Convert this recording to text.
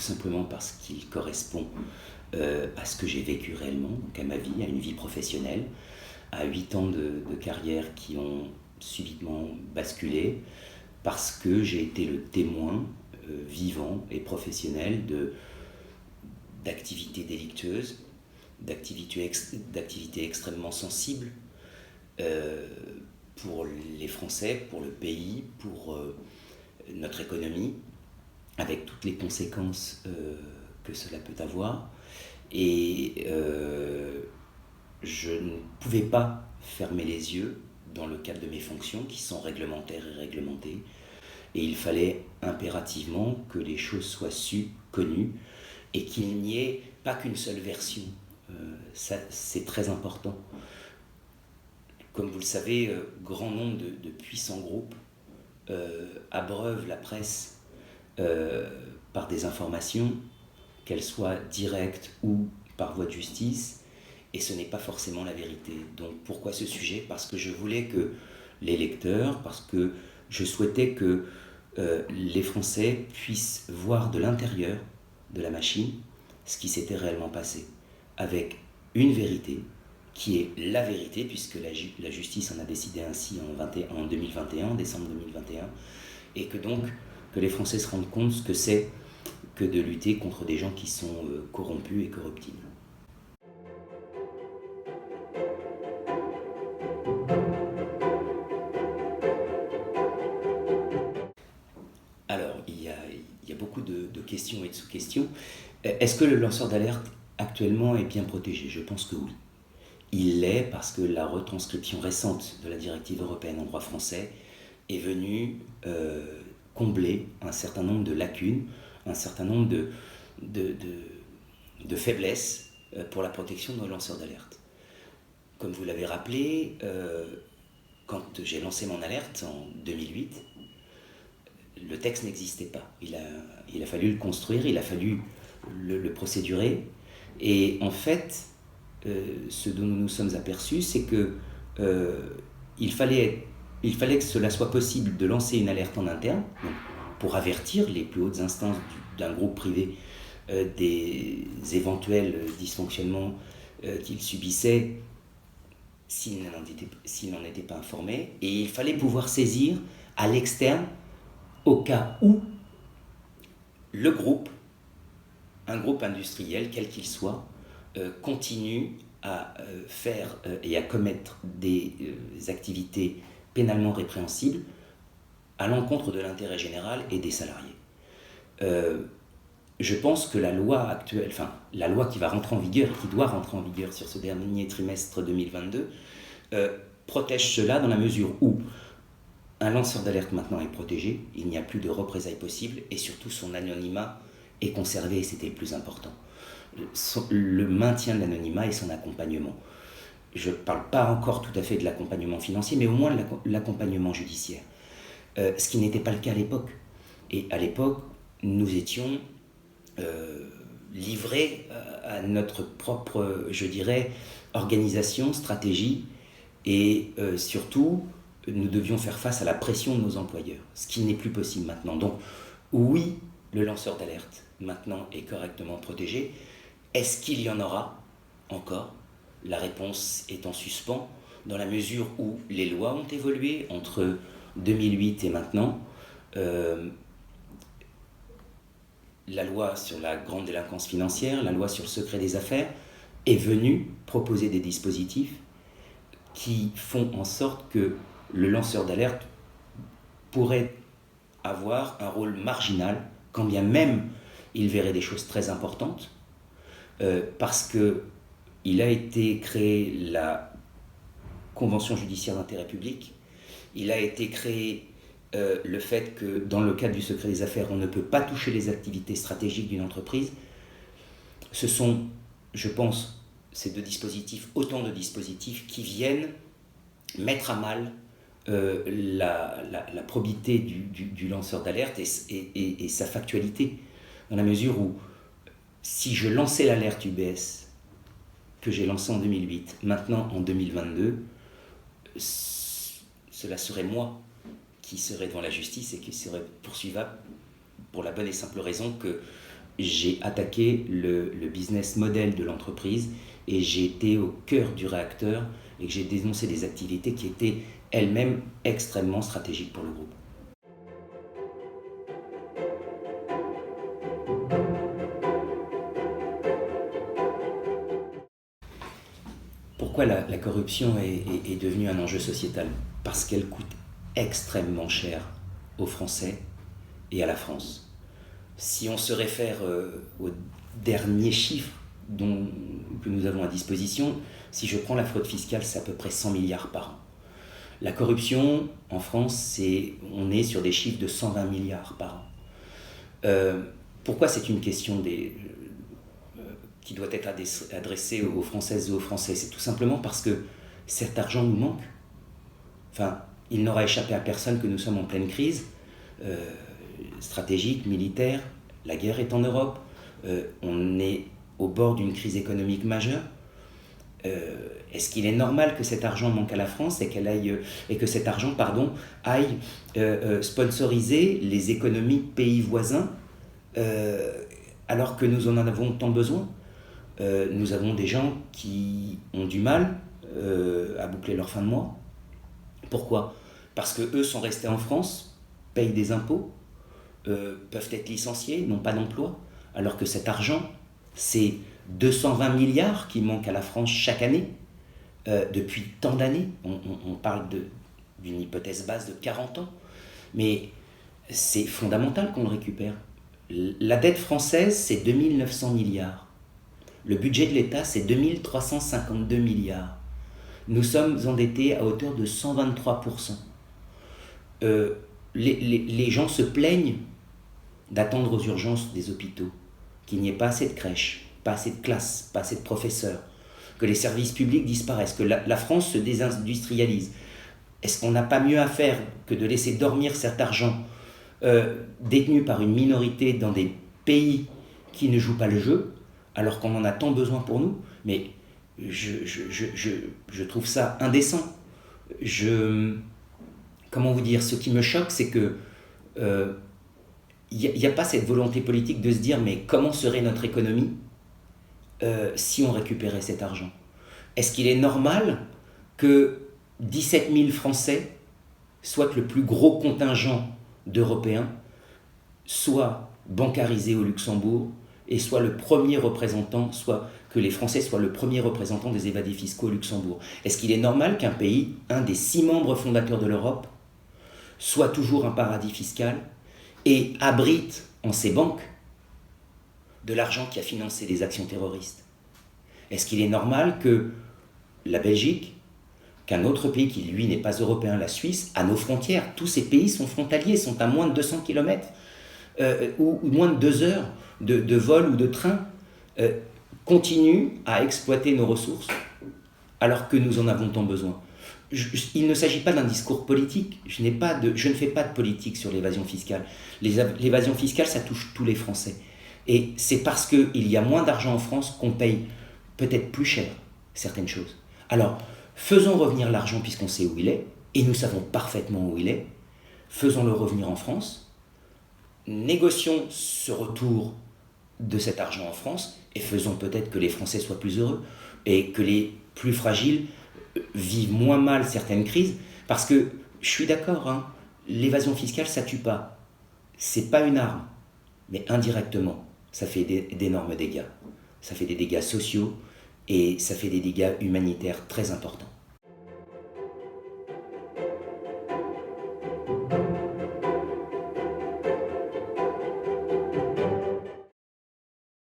simplement parce qu'il correspond à ce que j'ai vécu réellement, donc à ma vie, à une vie professionnelle, à 8 ans de carrière qui ont subitement basculé, parce que j'ai été le témoin vivant et professionnel d'activités délictueuses, d'activités extrêmement sensibles pour les Français, pour le pays, pour notre économie, avec toutes les conséquences que cela peut avoir. Et je ne pouvais pas fermer les yeux dans le cadre de mes fonctions qui sont réglementaires et réglementées. Et il fallait impérativement que les choses soient sues, connues, et qu'il n'y ait pas qu'une seule version. Ça, c'est très important. Comme vous le savez, grand nombre de puissants groupes abreuvent la presse par des informations, qu'elles soient directes ou par voie de justice, et ce n'est pas forcément la vérité. Donc pourquoi ce sujet ? Parce que je voulais que les lecteurs, parce que je souhaitais que les Français puissent voir de l'intérieur de la machine ce qui s'était réellement passé, avec une vérité qui est la vérité, puisque la justice en a décidé ainsi en 2021, en décembre 2021, et que donc que les Français se rendent compte ce que c'est que de lutter contre des gens qui sont corrompus et corruptibles. Alors, il y a beaucoup de questions et de sous-questions. Est-ce que le lanceur d'alerte actuellement est bien protégé ? Je pense que oui. Il l'est parce que la retranscription récente de la directive européenne en droit français est venue combler un certain nombre de lacunes, un certain nombre de faiblesses pour la protection de nos lanceurs d'alerte. Comme vous l'avez rappelé, quand j'ai lancé mon alerte en 2008, le texte n'existait pas. Il a fallu le construire, il a fallu le procédurer. Et en fait, ce dont nous nous sommes aperçus, c'est que il fallait que cela soit possible de lancer une alerte en interne, donc, pour avertir les plus hautes instances d'un groupe privé des éventuels dysfonctionnements qu'ils subissaient s'ils n'en étaient pas informés. Et il fallait pouvoir saisir à l'externe au cas où le groupe, un groupe industriel, quel qu'il soit, continue à faire et à commettre des activités pénalement répréhensibles à l'encontre de l'intérêt général et des salariés. Je pense que la loi actuelle, la loi qui va rentrer en vigueur et qui doit rentrer en vigueur sur ce dernier trimestre 2022, protège cela dans la mesure où un lanceur d'alerte maintenant est protégé, il n'y a plus de représailles possibles et surtout son anonymat est conservé et c'était le plus important. Le maintien de l'anonymat et son accompagnement. Je ne parle pas encore tout à fait de l'accompagnement financier, mais au moins de l'accompagnement judiciaire. Ce qui n'était pas le cas à l'époque. Et à l'époque, nous étions livrés à notre propre, je dirais, organisation, stratégie, et surtout, nous devions faire face à la pression de nos employeurs, ce qui n'est plus possible maintenant. Donc, oui, le lanceur d'alerte, maintenant, est correctement protégé. Est-ce qu'il y en aura encore ? La réponse est en suspens, dans la mesure où les lois ont évolué entre 2008 et maintenant. La loi sur la grande délinquance financière, la loi sur le secret des affaires, est venue proposer des dispositifs qui font en sorte que le lanceur d'alerte pourrait avoir un rôle marginal, quand bien même il verrait des choses très importantes, parce qu'il a été créé la Convention judiciaire d'intérêt public, il a été créé le fait que dans le cadre du secret des affaires, on ne peut pas toucher les activités stratégiques d'une entreprise. Ce sont, je pense, ces deux dispositifs, autant de dispositifs qui viennent mettre à mal la probité du lanceur d'alerte et sa factualité, dans la mesure où si je lançais l'alerte UBS que j'ai lancée en 2008, maintenant en 2022, cela serait moi qui serait devant la justice et qui serait poursuivable pour la bonne et simple raison que j'ai attaqué le business model de l'entreprise et j'ai été au cœur du réacteur et que j'ai dénoncé des activités qui étaient elles-mêmes extrêmement stratégiques pour le groupe. Pourquoi la corruption est devenue un enjeu sociétal? Parce qu'elle coûte extrêmement cher aux Français et à la France. Si on se réfère aux derniers chiffres que nous avons à disposition, si je prends la fraude fiscale, c'est à peu près 100 milliards par an. La corruption, en France, on est sur des chiffres de 120 milliards par an. Pourquoi c'est une question qui doit être adressée aux Françaises et aux Français? C'est tout simplement parce que cet argent nous manque. Enfin, il n'aura échappé à personne que nous sommes en pleine crise stratégique, militaire. La guerre est en Europe. On est au bord d'une crise économique majeure. Est-ce qu'il est normal que cet argent manque à la France et que cet argent aille sponsoriser les économies de pays voisins alors que nous en avons tant besoin? Nous avons des gens qui ont du mal à boucler leur fin de mois. Pourquoi? Parce qu'eux sont restés en France, payent des impôts, peuvent être licenciés, n'ont pas d'emploi, alors que cet argent, c'est 220 milliards qui manquent à la France chaque année, depuis tant d'années. On parle d'une hypothèse basse de 40 ans, mais c'est fondamental qu'on le récupère. La dette française, c'est 2900 milliards. Le budget de l'État, c'est 2352 milliards. Nous sommes endettés à hauteur de 123%. Les gens se plaignent d'attendre aux urgences des hôpitaux, qu'il n'y ait pas assez de crèches, pas assez de classes, pas assez de professeurs, que les services publics disparaissent, que la France se désindustrialise. Est-ce qu'on n'a pas mieux à faire que de laisser dormir cet argent détenu par une minorité dans des pays qui ne jouent pas le jeu, alors qu'on en a tant besoin pour nous? Mais je trouve ça indécent. Comment vous dire? Ce qui me choque, c'est que il n'y a pas cette volonté politique de se dire mais comment serait notre économie si on récupérait cet argent? Est-ce qu'il est normal que 17 000 Français, soit le plus gros contingent d'Européens, soient bancarisés au Luxembourg et soit que les Français soient le premier représentant des évadés fiscaux au Luxembourg? Est-ce qu'il est normal qu'un pays, un des 6 membres fondateurs de l'Europe, soit toujours un paradis fiscal et abrite en ses banques de l'argent qui a financé des actions terroristes? Est-ce qu'il est normal que la Belgique, qu'un autre pays qui lui n'est pas européen, la Suisse, à nos frontières, tous ces pays sont frontaliers, sont à moins de 200 km ou moins de 2 heures de vol ou de train, continuent à exploiter nos ressources alors que nous en avons tant besoin? Il ne s'agit pas d'un discours politique. Je ne fais pas de politique sur l'évasion fiscale. L'évasion fiscale, ça touche tous les Français. Et c'est parce qu'il y a moins d'argent en France qu'on paye peut-être plus cher certaines choses. Alors, faisons revenir l'argent puisqu'on sait où il est, et nous savons parfaitement où il est. Faisons-le revenir en France. Négocions ce retour de cet argent en France et faisons peut-être que les Français soient plus heureux et que les plus fragiles vivent moins mal certaines crises, parce que je suis d'accord, l'évasion fiscale ça tue pas, c'est pas une arme, mais indirectement ça fait d'énormes dégâts, ça fait des dégâts sociaux et ça fait des dégâts humanitaires très importants.